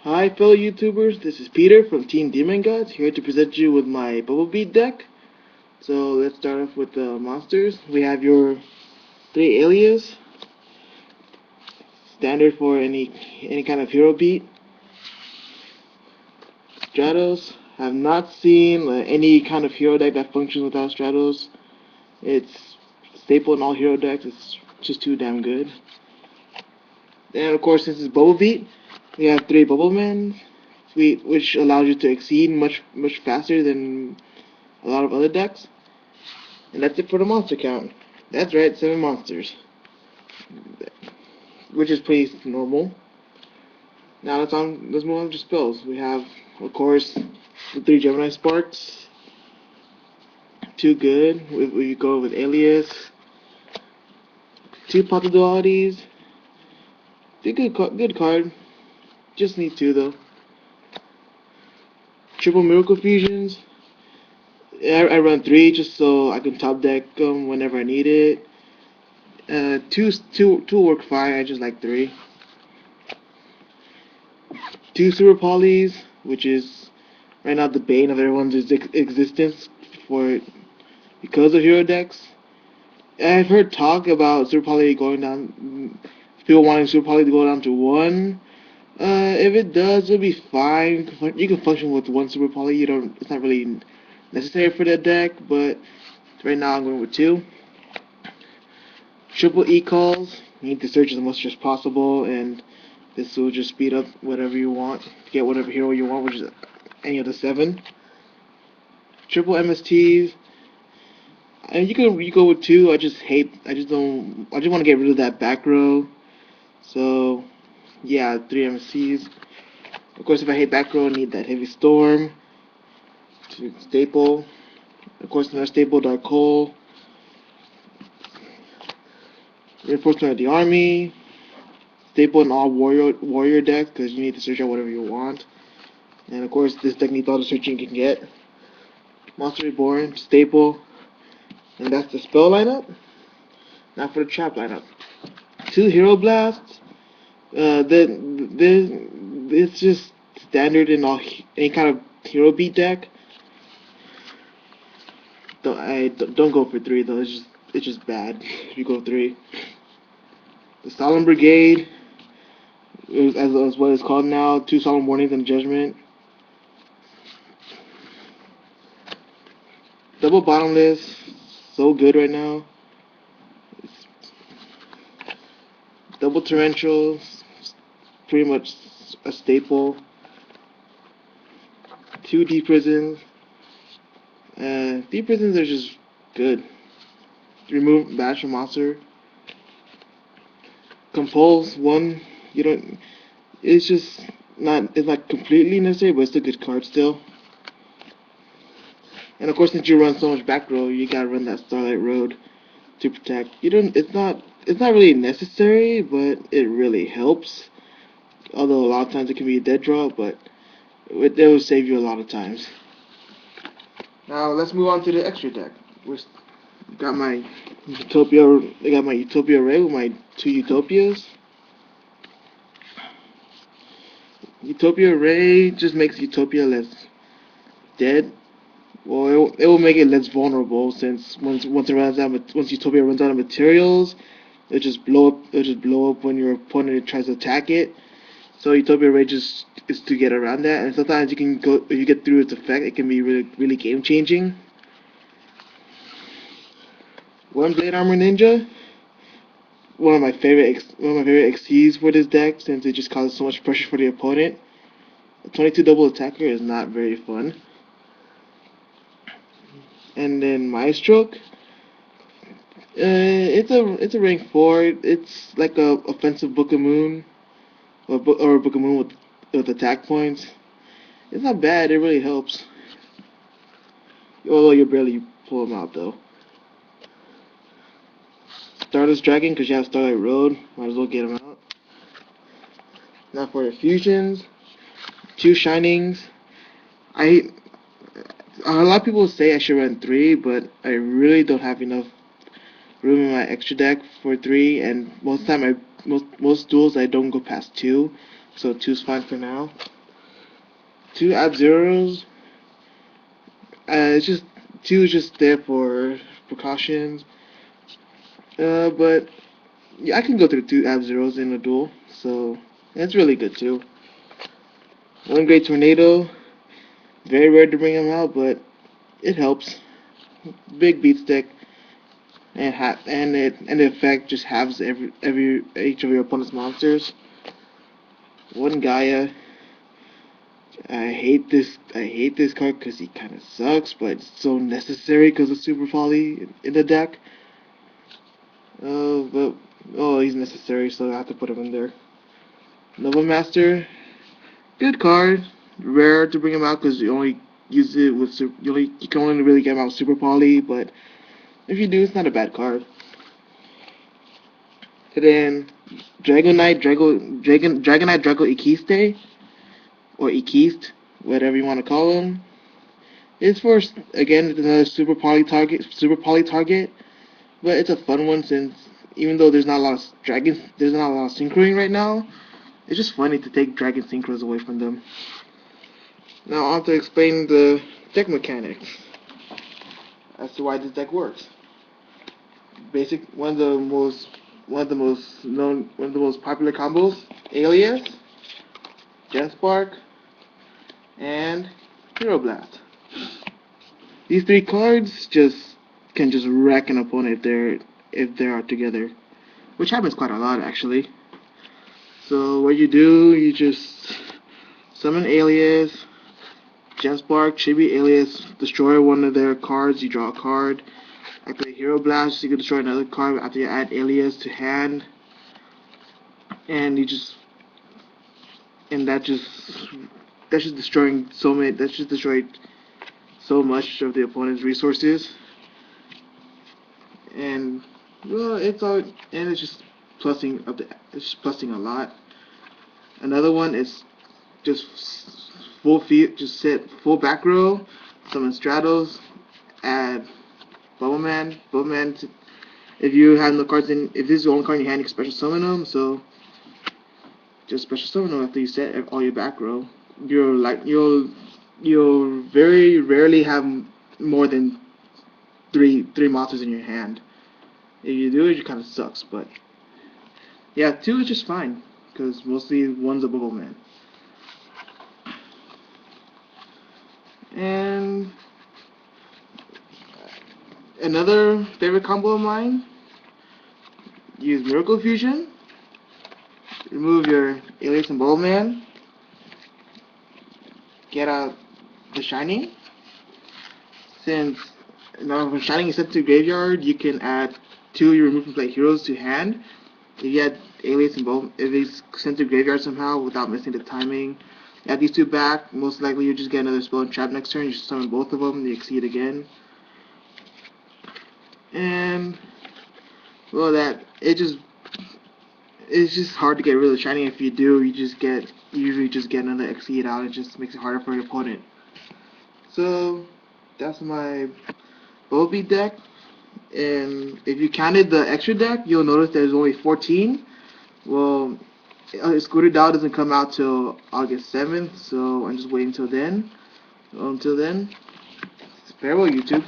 Hi fellow YouTubers, this is Peter from TeamDemonGods, here to present you with my Bubblebeat deck. So let's start off with the monsters. We have your 3 alias, standard for any kind of hero beat. Stratos, have not seen any kind of hero deck that functions without Stratos. It's staple in all hero decks, it's just too damn good. And of course, since it's Bubblebeat, we have 3 Bubblemen, which allows you to exceed much faster than a lot of other decks. And that's it for the monster count. That's right, 7 monsters, which is pretty normal. Now let's move on to spells. We have, of course, the 3 Gemini Sparks. Too good. We go with Alias. 2 Pata Dualities. Good card. Just need 2 though. Triple Miracle Fusions. I run 3 just so I can top deck them whenever I need it. Two work fine. I just like 3. 2 Super Polys, which is right now the bane of everyone's existence because of hero decks. I've heard talk about Super Poly going down. People wanting Super Poly to go down to 1. If it does, it'll be fine. You can function with 1 Super Poly. It's not really necessary for that deck, but right now I'm going with 2. Triple E calls. You need to search as much as possible, and this will just speed up whatever you want to get whatever hero you want, which is any of the 7. Triple MSTs. And you go with 2. I just want to get rid of that back row. So yeah, 3 MSTs. Of course, if I hate back row, I need that Heavy Storm to staple. Of course, another staple, Dark Hole. Reinforcement of the Army. Staple in all warrior decks because you need to search out whatever you want. And of course, this deck needs all the searching you can get. Monster Reborn, staple. And that's the spell lineup. Now for the trap lineup. 2 Hero Blasts. It's just standard in any kind of hero beat deck. Don't go for 3 though. It's just bad if you go 3. The Solemn Brigade, as what it's called now. 2 Solemn Warnings and Judgment. Double Bottomless, so good right now. Double Torrential, pretty much a staple. 2 Deep Prisons. Deep Prisons are just good. Remove Bash from monster. Compulse 1. You don't. It's just not. It's not completely necessary, but it's a good card still. And of course, since you run so much back row, you gotta run that Starlight Road to protect. You don't. It's not really necessary, but it really helps. Although a lot of times it can be a dead draw, but it will save you a lot of times. Now let's move on to the extra deck. We got my Utopia. I got my Utopia Ray with my 2 Utopias. Utopia Ray just makes Utopia less dead. Well, it will make it less vulnerable since once Utopia runs out of materials, it'll just blow up. It'll just blow up when your opponent tries to attack it. So Utopia Ray just is to get around that, and sometimes you can go if you get through its effect, it can be really game changing. One Blade Armor Ninja, one of my favorite XCs for this deck since it just causes so much pressure for the opponent. A 22 double attacker is not very fun. And then Maestro, it's a rank 4. It's like a offensive Book of Moon, or a Book of Moon with attack points. It's not bad. It really helps. Although you barely pull them out though. Stardust Dragon, because you have Starlight Road, might as well get them out. Now for the fusions, 2 Shinings. A lot of people say I should run 3, but I really don't have enough room in my extra deck for 3, and most duels I don't go past 2, so 2's fine for now. 2 Ab-Zeros, it's just 2 is just there for precautions. But yeah, I can go through 2 Ab-Zeros in a duel, so that's really good too. 1 Great Tornado, very rare to bring him out, but it helps. Big beat stick, and the effect just halves each of your opponent's monsters. 1 Gaia. I hate this card because he kind of sucks, but it's so necessary because of Super Folly in the deck. He's necessary, so I have to put him in there. Nova Master, good card. Rare to bring him out because you only use it with you can only really get him out with Super Poly, but if you do, it's not a bad card. And then Dragonite Drago Ikiste, or Ikiste, whatever you want to call him. It's for, again, another Super Poly target, but it's a fun one since even though there's not a lot of synchroing right now, it's just funny to take dragon synchros away from them. Now I have to explain the deck mechanics as to why this deck works. One of the most popular combos: Alias, Genspark, and Hero Blast. These 3 cards can just wreck an opponent if they are together, which happens quite a lot actually. So what you do, you just summon Alias, Genspark, Chibi Alias, destroy one of their cards, you draw a card. Activate Hero Blast, you can destroy another card after you add Alias to hand. And that's just destroying so much of the opponent's resources. And well, it's just plussing a lot. Another one is just set full back row, summon Stratos, add Bubbleman. If you have no cards if this is the only card in your hand, you can special summon them. So just special summon them after you set all your back row. You'll very rarely have more than three monsters in your hand. If you do, it kind of sucks. But yeah, 2 is just fine because mostly 1's a Bubbleman. And another favorite combo of mine: use Miracle Fusion, remove your Alias and Bubbleman, get out the Shining. Since when Shining is sent to graveyard, you can add 2 your remove from play heroes to hand. If you add Alias and Bubbleman, if it's sent to graveyard somehow without missing the timing, add these 2 back. Most likely you just get another spell and trap next turn. You just summon both of them, and you exceed again. And well, it's just hard to get rid of Shining. If you do, you usually just get another exceed out. It just makes it harder for your opponent. So that's my Bubblebeat deck. And if you counted the extra deck, you'll notice there's only 14. Well, Scooter Dow doesn't come out till August 7th, so I'm just waiting until then. Until then, farewell, YouTube.